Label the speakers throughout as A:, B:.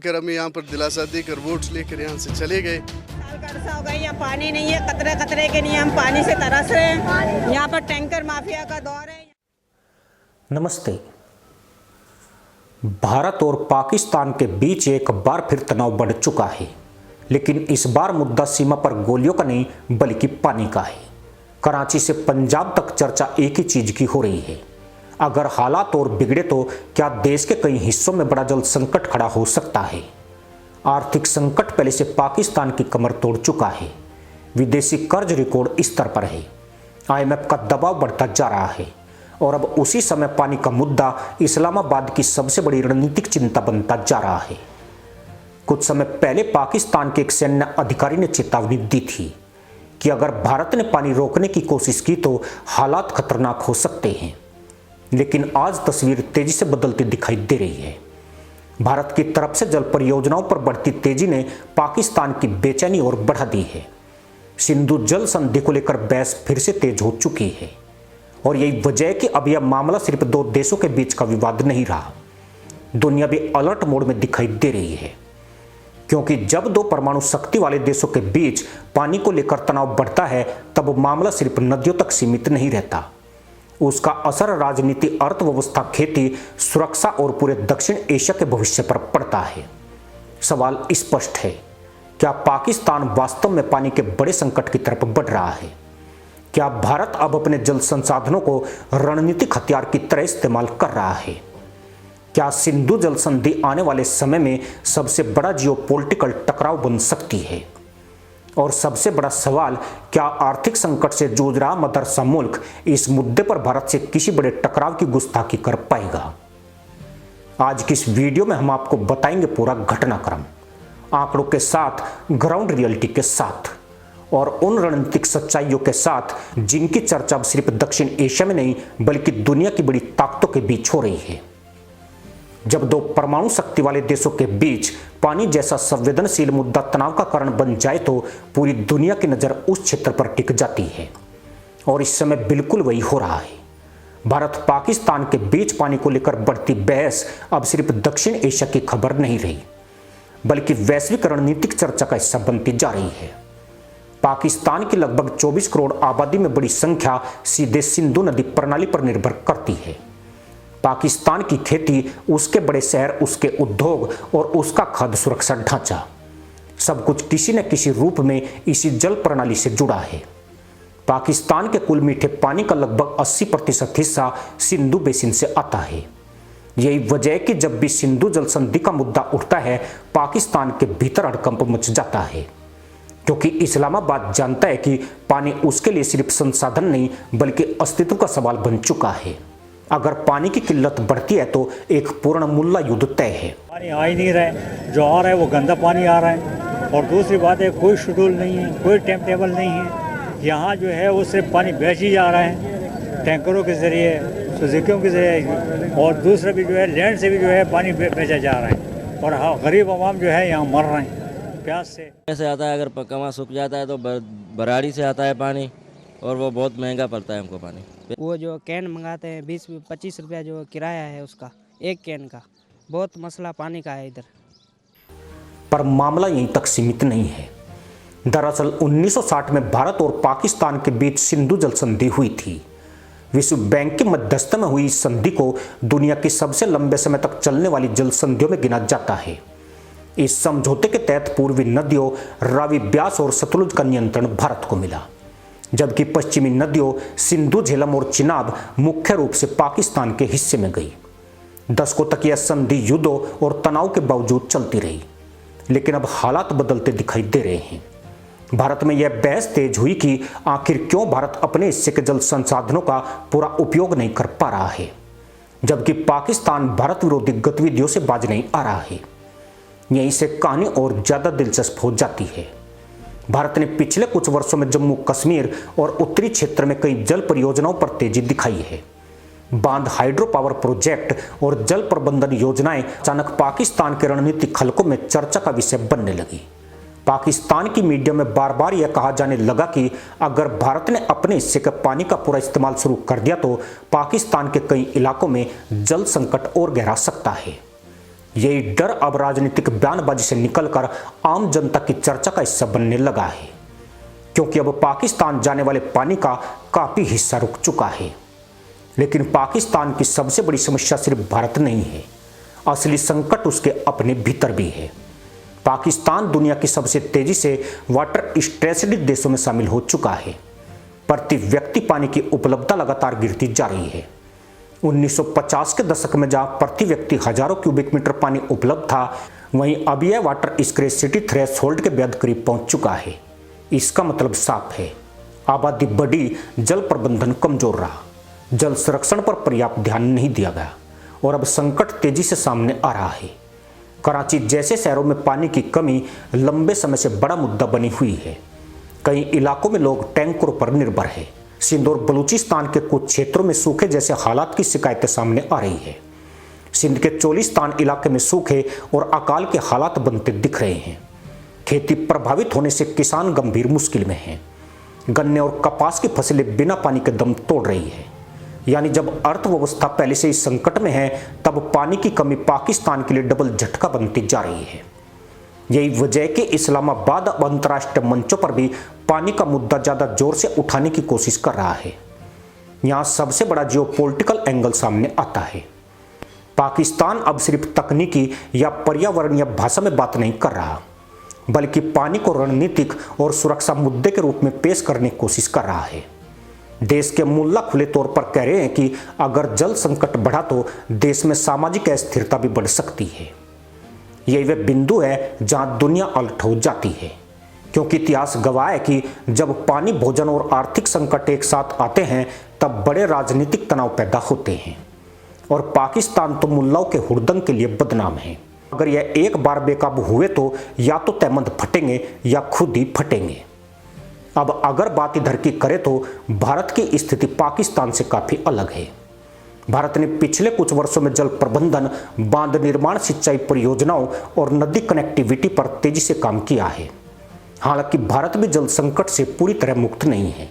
A: कर हमें यहाँ पर दिलासा देकर वोट्स लेकर यहाँ से चले गए।
B: साल का अरसा हो गया, यहाँ पानी नहीं है, कतरे कतरे के लिए हम पानी से तरस रहे हैं। यहाँ पर टैंकर माफिया का दौर है।
C: नमस्ते। भारत और पाकिस्तान के बीच एक बार फिर तनाव बढ़ चुका है, लेकिन इस बार मुद्दा सीमा पर गोलियों का नहीं बल्कि पानी का है। कराची से पंजाब तक चर्चा एक ही चीज की हो रही है। अगर हालात और बिगड़े तो क्या देश के कई हिस्सों में बड़ा जल संकट खड़ा हो सकता है। आर्थिक संकट पहले से पाकिस्तान की कमर तोड़ चुका है। विदेशी कर्ज रिकॉर्ड स्तर पर है। IMF का दबाव बढ़ता जा रहा है और अब उसी समय पानी का मुद्दा इस्लामाबाद की सबसे बड़ी रणनीतिक चिंता बनता जा रहा है। कुछ समय पहले पाकिस्तान के एक सैन्य अधिकारी ने चेतावनी दी थी कि अगर भारत ने पानी रोकने की कोशिश की तो हालात खतरनाक हो सकते हैं, लेकिन आज तस्वीर तेजी से बदलती दिखाई दे रही है। भारत की तरफ से जल परियोजनाओं पर बढ़ती तेजी ने पाकिस्तान की बेचैनी और बढ़ा दी है। सिंधु जल संधि को लेकर बहस फिर से तेज हो चुकी है और यही वजह है कि अब यह मामला सिर्फ दो देशों के बीच का विवाद नहीं रहा। दुनिया भी अलर्ट मोड में दिखाई दे रही है, क्योंकि जब दो परमाणु शक्ति वाले देशों के बीच पानी को लेकर तनाव बढ़ता है तब मामला सिर्फ नदियों तक सीमित नहीं रहता। उसका असर राजनीति, अर्थव्यवस्था, खेती, सुरक्षा और पूरे दक्षिण एशिया के भविष्य पर पड़ता है। सवाल स्पष्ट है, क्या पाकिस्तान वास्तव में पानी के बड़े संकट की तरफ बढ़ रहा है? क्या भारत अब अपने जल संसाधनों को रणनीतिक हथियार की तरह इस्तेमाल कर रहा है? क्या सिंधु जल संधि आने वाले समय में सबसे बड़ा जियोपॉलिटिकल टकराव बन सकती है? और सबसे बड़ा सवाल, क्या आर्थिक संकट से जूझ रहा मदरसा मुल्क इस मुद्दे पर भारत से किसी बड़े टकराव की गुस्ताखी कर पाएगा? आज की इस वीडियो में हम आपको बताएंगे पूरा घटनाक्रम, आंकड़ों के साथ, ग्राउंड रियलिटी के साथ और उन रणनीतिक सच्चाइयों के साथ जिनकी चर्चा अब सिर्फ दक्षिण एशिया में नहीं बल्कि दुनिया की बड़ी ताकतों के बीच हो रही है। जब दो परमाणु शक्ति वाले देशों के बीच पानी जैसा संवेदनशील मुद्दा तनाव का कारण बन जाए तो पूरी दुनिया की नजर उस क्षेत्र पर टिक जाती है और इस समय बिल्कुल वही हो रहा है। भारत पाकिस्तान के बीच पानी को लेकर बढ़ती बहस अब सिर्फ दक्षिण एशिया की खबर नहीं रही बल्कि वैश्विक रणनीतिक चर्चा का हिस्सा बनती जा रही है। पाकिस्तान की लगभग 24 करोड़ आबादी में बड़ी संख्या सीधे सिंधु नदी प्रणाली पर निर्भर करती है। पाकिस्तान की खेती, उसके बड़े शहर, उसके उद्योग और उसका खाद्य सुरक्षा ढांचा, सब कुछ किसी न किसी रूप में इसी जल प्रणाली से जुड़ा है। पाकिस्तान के कुल मीठे पानी का लगभग 80% हिस्सा सिंधु बेसिन से आता है। यही वजह है कि जब भी सिंधु जल संधि का मुद्दा उठता है पाकिस्तान के भीतर हड़कंप मच जाता है, क्योंकि इस्लामाबाद जानता है कि पानी उसके लिए सिर्फ संसाधन नहीं बल्कि अस्तित्व का सवाल बन चुका है। अगर पानी की किल्लत बढ़ती है तो एक पूर्ण मुल्ला युद्ध तय है।
D: पानी आ ही नहीं रहा है, जो आ रहा है वो गंदा पानी आ रहा है। और दूसरी बात है, कोई शेड्यूल नहीं है, कोई टाइम टेबल नहीं है। यहाँ जो है वो सिर्फ पानी बेच ही जा रहा है, टैंकरों के ज़रिए, सुजुकियों के ज़रिए, और दूसरा भी जो है लैंड से भी जो है पानी बेचा जा रहा है। और हाँ, गरीब आवाम जो है यहाँ मर रहे हैं प्यास से।
E: ऐसे आता है, अगर पकवा सूख जाता है तो बराड़ी से आता है पानी और वो बहुत महंगा पड़ता है हमको पानी।
F: वो जो कैन मंगाते हैं 20-25 रुपया जो किराया है उसका, एक कैन का, बहुत मसला पानी का है इधर।
C: पर मामला यहीं तक सीमित नहीं है। दरअसल 1960 में भारत और पाकिस्तान के बीच सिंधु जल संधि हुई थी। विश्व बैंक की मध्यस्थता में हुई इस संधि को दुनिया की सबसे लंबे समय तक चलने वाली जल संधियों में गिना जाता है। इस समझौते के तहत पूर्वी नदियों रावी, ब्यास और सतलुज का नियंत्रण भारत को मिला, जबकि पश्चिमी नदियों सिंधु, झेलम और चिनाब मुख्य रूप से पाकिस्तान के हिस्से में गई। दशकों तक यह संधि युद्धों और तनाव के बावजूद चलती रही, लेकिन अब हालात बदलते दिखाई दे रहे हैं। भारत में यह बहस तेज हुई कि आखिर क्यों भारत अपने हिस्से के जल संसाधनों का पूरा उपयोग नहीं कर पा रहा है, जबकि पाकिस्तान भारत विरोधी गतिविधियों से बाज नहीं आ रहा है। यहीं से कहानी और ज्यादा दिलचस्प हो जाती है। भारत ने पिछले कुछ वर्षों में जम्मू कश्मीर और उत्तरी क्षेत्र में कई जल परियोजनाओं पर तेजी दिखाई है। बांध, हाइड्रो पावर प्रोजेक्ट और जल प्रबंधन योजनाएं अचानक पाकिस्तान के रणनीतिक हलकों में चर्चा का विषय बनने लगी। पाकिस्तान की मीडिया में बार बार यह कहा जाने लगा कि अगर भारत ने अपने हिस्से के पानी का पूरा इस्तेमाल शुरू कर दिया तो पाकिस्तान के कई इलाकों में जल संकट और गहरा सकता है। यही डर अब राजनीतिक बयानबाजी से निकलकर आम जनता की चर्चा का हिस्सा बनने लगा है, क्योंकि अब पाकिस्तान जाने वाले पानी का काफी हिस्सा रुक चुका है। लेकिन पाकिस्तान की सबसे बड़ी समस्या सिर्फ भारत नहीं है, असली संकट उसके अपने भीतर भी है। पाकिस्तान दुनिया की सबसे तेजी से वाटर स्ट्रेस्ड देशों में शामिल हो चुका है। प्रति व्यक्ति पानी की उपलब्धता लगातार गिरती जा रही है। 1950 के दशक में जहां प्रति व्यक्ति हजारों क्यूबिक मीटर पानी उपलब्ध था, वहीं अब यह वाटर स्कैर्सिटी थ्रेशोल्ड के बेहद करीब पहुंच चुका है। इसका मतलब साफ है, आबादी बढ़ी, जल प्रबंधन कमजोर रहा, जल संरक्षण पर पर्याप्त ध्यान नहीं दिया गया और अब संकट तेजी से सामने आ रहा है। कराची जैसे शहरों में पानी की कमी लंबे समय से बड़ा मुद्दा बनी हुई है। कई इलाकों में लोग टैंकरों पर निर्भर है। सिंध और बलूचिस्तान के कुछ क्षेत्रों में सूखे जैसे हालात की शिकायतें सामने आ रही है। सिंध के चोलिस्तान इलाके में सूखे और अकाल के हालात बनते दिख रहे हैं। खेती प्रभावित होने से किसान गंभीर मुश्किल में हैं। गन्ने और कपास की फसलें बिना पानी के दम तोड़ रही है। यानी जब अर्थव्यवस्था पहले से ही संकट में है, तब पानी की कमी पाकिस्तान के लिए डबल झटका बनती जा रही है। यही वजह कि इस्लामाबाद अब अंतर्राष्ट्रीय मंचों पर भी पानी का मुद्दा ज्यादा जोर से उठाने की कोशिश कर रहा है। यहां सबसे बड़ा जियोपॉलिटिकल एंगल सामने आता है। पाकिस्तान अब सिर्फ तकनीकी या पर्यावरणीय भाषा में बात नहीं कर रहा, बल्कि पानी को रणनीतिक और सुरक्षा मुद्दे के रूप में पेश करने की कोशिश कर रहा है। देश के मुल्ला खुले तौर पर कह रहे हैं कि अगर जल संकट बढ़ा तो देश में सामाजिक अस्थिरता भी बढ़ सकती है। यही वह बिंदु है जहां दुनिया अलर्ट हो जाती है, क्योंकि इतिहास गवाह है कि जब पानी, भोजन और आर्थिक संकट एक साथ आते हैं, तब बड़े राजनीतिक तनाव पैदा होते हैं। और पाकिस्तान तो मुल्लाओं के हुड़दंग के लिए बदनाम है। अगर यह एक बार बेकाबू हुए तो या तो तहमंद फटेंगे या खुद ही फटेंगे। अब अगर बात इधर की करें तो भारत की स्थिति पाकिस्तान से काफी अलग है। भारत ने पिछले कुछ वर्षों में जल प्रबंधन, बांध निर्माण, सिंचाई परियोजनाओं और नदी कनेक्टिविटी पर तेजी से काम किया है। हालांकि भारत भी जल संकट से पूरी तरह मुक्त नहीं है,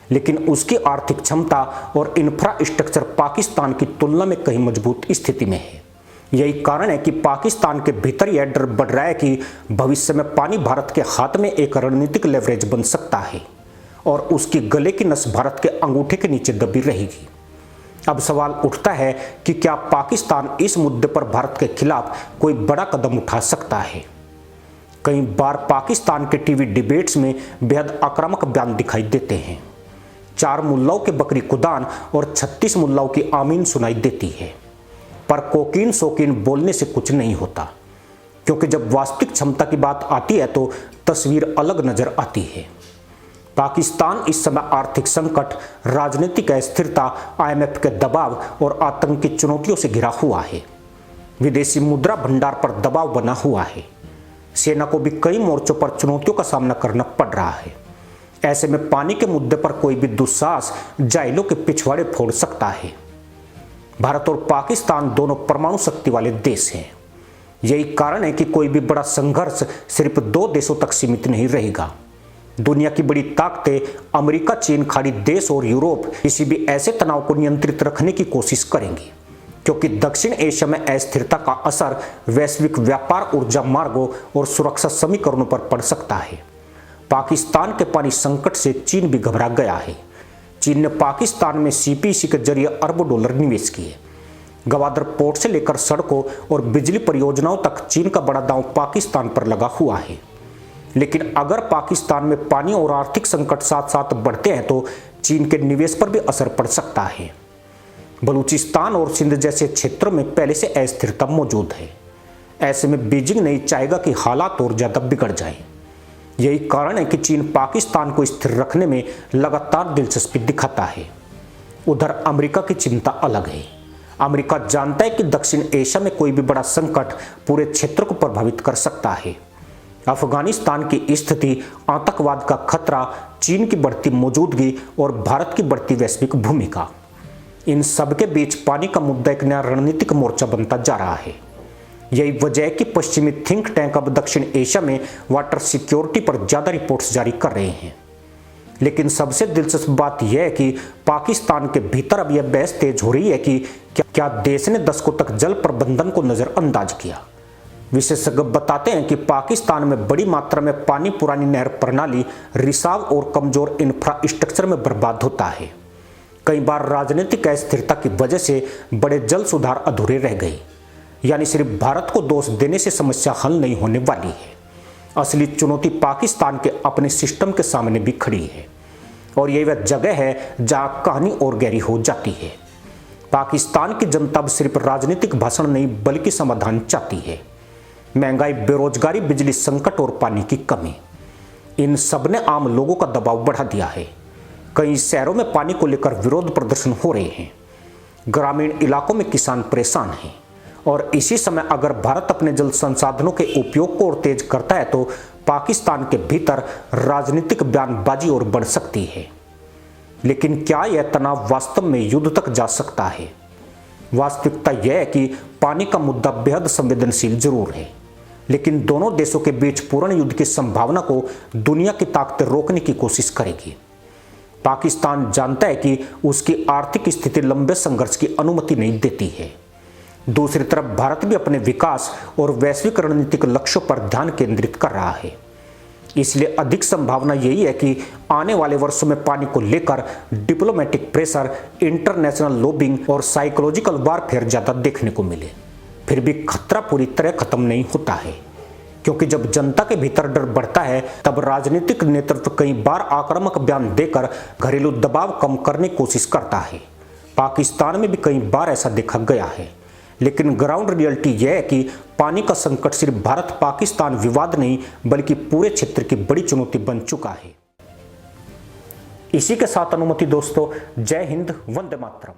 C: लेकिन उसकी आर्थिक क्षमता और इंफ्रास्ट्रक्चर पाकिस्तान की तुलना में कहीं मजबूत स्थिति में है। यही कारण है कि पाकिस्तान के भीतर यह डर बढ़ रहा है कि भविष्य में पानी भारत के हाथ में एक रणनीतिक लेवरेज बन सकता है और उसकी गले की नस भारत के अंगूठे के नीचे दबी रहेगी। अब सवाल उठता है कि क्या पाकिस्तान इस मुद्दे पर भारत के खिलाफ कोई बड़ा कदम उठा सकता है। कई बार पाकिस्तान के टीवी डिबेट्स में बेहद आक्रामक बयान दिखाई देते हैं। 4 मुल्लाओं के बकरी कुदान और 36 मुल्लाओं की आमीन सुनाई देती है, पर कोकीन शौकीन बोलने से कुछ नहीं होता, क्योंकि जब वास्तविक क्षमता की बात आती है तो तस्वीर अलग नजर आती है। पाकिस्तान इस समय आर्थिक संकट, राजनीतिक अस्थिरता, IMF के दबाव और आतंकी चुनौतियों से घिरा हुआ है। विदेशी मुद्रा भंडार पर दबाव बना हुआ है। सेना को भी कई मोर्चों पर चुनौतियों का सामना करना पड़ रहा है। ऐसे में पानी के मुद्दे पर कोई भी दुस्साहस जाइलों के पिछवाड़े फोड़ सकता है। भारत और पाकिस्तान दोनों परमाणु शक्ति वाले देश हैं। यही कारण है कि कोई भी बड़ा संघर्ष सिर्फ 2 देशों तक सीमित नहीं रहेगा। दुनिया की बड़ी ताकतें अमेरिका, चीन, खाड़ी देश और यूरोप किसी भी ऐसे तनाव को नियंत्रित रखने की कोशिश करेंगी, क्योंकि दक्षिण एशिया में अस्थिरता का असर वैश्विक व्यापार, ऊर्जा मार्गों और सुरक्षा समीकरणों पर पड़ सकता है। पाकिस्तान के पानी संकट से चीन भी घबरा गया है। चीन ने पाकिस्तान में CPEC के जरिए अरबों डॉलर निवेश किए। गवादर पोर्ट से लेकर सड़कों और बिजली परियोजनाओं तक चीन का बड़ा दांव पाकिस्तान पर लगा हुआ है। लेकिन अगर पाकिस्तान में पानी और आर्थिक संकट साथ साथ बढ़ते हैं तो चीन के निवेश पर भी असर पड़ सकता है। बलूचिस्तान और सिंध जैसे क्षेत्रों में पहले से अस्थिरता मौजूद है। ऐसे में बीजिंग नहीं चाहेगा कि हालात और ज्यादा बिगड़ जाएं। यही कारण है कि चीन पाकिस्तान को स्थिर रखने में लगातार दिलचस्पी दिखाता है। उधर अमेरिका की चिंता अलग है। अमेरिका जानता है कि दक्षिण एशिया में कोई भी बड़ा संकट पूरे क्षेत्र को प्रभावित कर सकता है। अफगानिस्तान की स्थिति, आतंकवाद का खतरा, चीन की बढ़ती मौजूदगी और भारत की बढ़ती वैश्विक भूमिका, इन सब के बीच पानी का मुद्दा एक नया रणनीतिक मोर्चा बनता जा रहा है। यही वजह है कि पश्चिमी थिंक टैंक अब दक्षिण एशिया में वाटर सिक्योरिटी पर ज्यादा रिपोर्ट्स जारी कर रहे हैं। लेकिन सबसे दिलचस्प बात यह है कि पाकिस्तान के भीतर अब यह बहस तेज हो रही है कि क्या देश ने दशकों तक जल प्रबंधन को नजरअंदाज किया। विशेषज्ञ बताते हैं कि पाकिस्तान में बड़ी मात्रा में पानी पुरानी नहर प्रणाली, रिसाव और कमजोर इंफ्रास्ट्रक्चर में बर्बाद होता है। कई बार राजनीतिक अस्थिरता की वजह से बड़े जल सुधार अधूरे रह गए। यानी सिर्फ भारत को दोष देने से समस्या हल नहीं होने वाली है। असली चुनौती पाकिस्तान के अपने सिस्टम के सामने भी खड़ी है और ये वह जगह है जहां कहानी और गहरी हो जाती है। पाकिस्तान की जनता अब सिर्फ राजनीतिक भाषण नहीं बल्कि समाधान चाहती है। महंगाई, बेरोजगारी, बिजली संकट और पानी की कमी, इन सब ने आम लोगों का दबाव बढ़ा दिया है। कई शहरों में पानी को लेकर विरोध प्रदर्शन हो रहे हैं। ग्रामीण इलाकों में किसान परेशान हैं और इसी समय अगर भारत अपने जल संसाधनों के उपयोग को और तेज करता है तो पाकिस्तान के भीतर राजनीतिक बयानबाजी और बढ़ सकती है। लेकिन क्या यह तनाव वास्तव में युद्ध तक जा सकता है? वास्तविकता यह है कि पानी का मुद्दा बेहद संवेदनशील जरूर है, लेकिन दोनों देशों के बीच पूर्ण युद्ध की संभावना को दुनिया की ताकतें रोकने की कोशिश करेगी। पाकिस्तान जानता है कि उसकी आर्थिक स्थिति लंबे संघर्ष की अनुमति नहीं देती है। दूसरी तरफ भारत भी अपने विकास और वैश्विक रणनीतिक लक्ष्यों पर ध्यान केंद्रित कर रहा है। इसलिए अधिक संभावना यही है कि आने वाले वर्षों में पानी को लेकर डिप्लोमेटिक प्रेशर, इंटरनेशनल लॉबिंग और साइकोलॉजिकल वारफेयर ज्यादा देखने को मिले। फिर भी खतरा पूरी तरह खत्म नहीं होता है, क्योंकि जब जनता के भीतर डर बढ़ता है तब राजनीतिक नेतृत्व कई बार आक्रामक बयान देकर घरेलू दबाव कम करने की कोशिश करता है। पाकिस्तान में भी कई बार ऐसा देखा गया है, लेकिन ग्राउंड रियलिटी यह है कि पानी का संकट सिर्फ भारत पाकिस्तान विवाद नहीं बल्कि पूरे क्षेत्र की बड़ी चुनौती बन चुका है। इसी के साथ अनुमति दोस्तों, जय हिंद, वंदे मातरम।